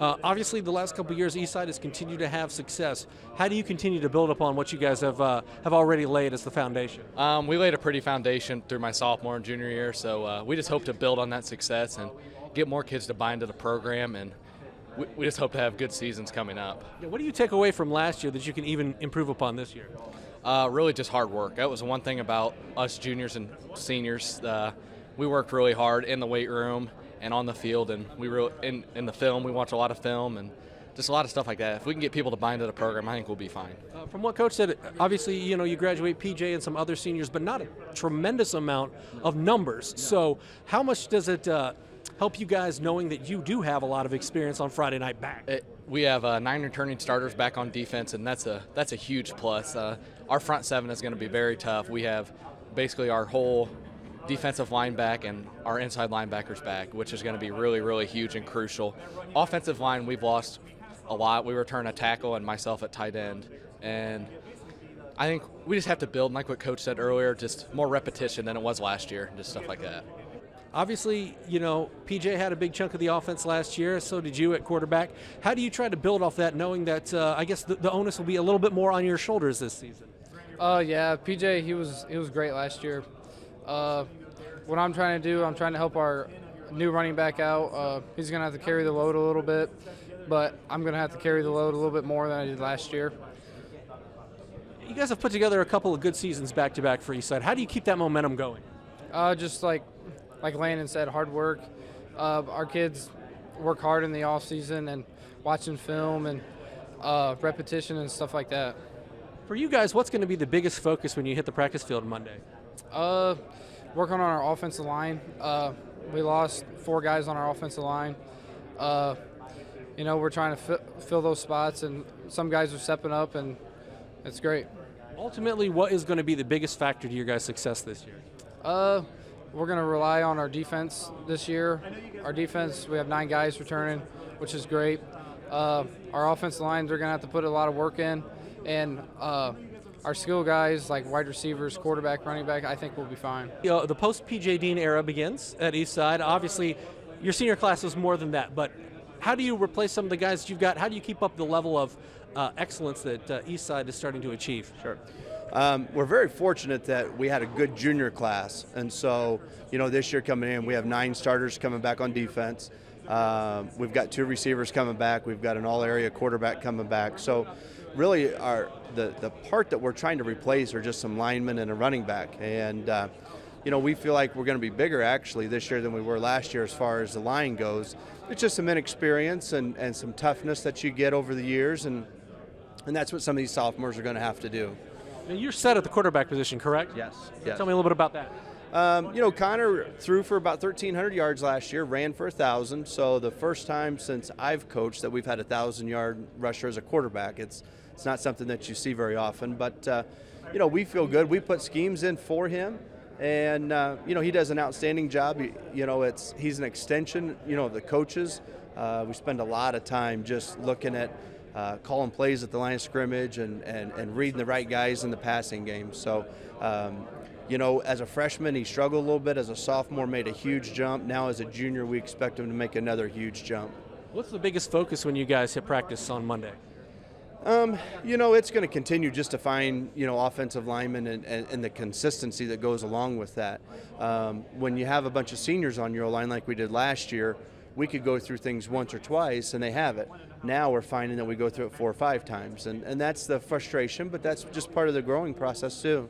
Obviously, the last couple of years, Eastside has continued to have success. How do you continue to build upon what you guys have already laid as the foundation? We laid a pretty foundation through my sophomore and junior year, so we just hope to build on that success and get more kids to buy into the program, and we just hope to have good seasons coming up. Yeah, what do you take away from last year that you can even improve upon this year? Really just hard work. That was one thing about us juniors and seniors. We worked really hard in the weight room and on the field, and we were in the film. We watch a lot of film and just a lot of stuff like that. If we can get people to buy into the program, I think we'll be fine. From what Coach said, obviously, you graduate PJ and some other seniors, but not a tremendous amount of numbers. So how much does it help you guys knowing that you do have a lot of experience on Friday night back? We have 9 returning starters back on defense, and that's a huge plus. Our front seven is going to be very tough. We have basically our whole defensive line back and our inside linebackers back, which is going to be really, really huge and crucial. Offensive line, we've lost a lot. We return a tackle and myself at tight end, and I think we just have to build, like what Coach said earlier, just more repetition than it was last year, just stuff like that. Obviously, PJ had a big chunk of the offense last year, so did you at quarterback. How do you try to build off that, knowing that I guess the onus will be a little bit more on your shoulders this season? Yeah, PJ, he was great last year. What I'm trying to do, I'm trying to help our new running back out. He's going to have to carry the load a little bit, but I'm going to have to carry the load a little bit more than I did last year. You guys have put together a couple of good seasons back-to-back for Eastside. How do you keep that momentum going? Just like Landen said, hard work. Our kids work hard in the off season and watching film and repetition and stuff like that. For you guys, what's going to be the biggest focus when you hit the practice field Monday? Working on our offensive line. We lost 4 guys on our offensive line. We're trying to fill those spots, and some guys are stepping up, and it's great. Ultimately, what is going to be the biggest factor to your guys' success this year? We're going to rely on our defense this year. Our defense, we have 9 guys returning, which is great. Our offensive lines are going to have to put a lot of work in, and our skill guys like wide receivers, quarterback, running back, I think we'll be fine. The post-PJ Dean era begins at Eastside. Obviously, your senior class is more than that, but how do you replace some of the guys that you've got? How do you keep up the level of excellence that Eastside is starting to achieve? Sure. We're very fortunate that we had a good junior class, and so this year coming in, we have 9 starters coming back on defense. We've got 2 receivers coming back. We've got an all-area quarterback coming back. So really, the part that we're trying to replace are just some linemen and a running back, and we feel like we're going to be bigger actually this year than we were last year as far as the line goes. It's just some inexperience and some toughness that you get over the years, and that's what some of these sophomores are going to have to do. You're set at the quarterback position, correct? Yes. Tell me a little bit about that. Connor threw for about 1,300 yards last year, ran for 1,000. So the first time since I've coached that we've had a 1,000-yard rusher as a quarterback. It's not something that you see very often, but we feel good. We put schemes in for him, and he does an outstanding job. He's an extension, of the coaches. We spend a lot of time just looking at calling plays at the line of scrimmage and reading the right guys in the passing game. So, as a freshman, he struggled a little bit. As a sophomore, made a huge jump. Now as a junior, we expect him to make another huge jump. What's the biggest focus when you guys hit practice on Monday? It's going to continue just to find, offensive linemen and the consistency that goes along with that. When you have a bunch of seniors on your line like we did last year, we could go through things once or twice and they have it. Now we're finding that we go through it 4 or 5 times, and that's the frustration, but that's just part of the growing process too.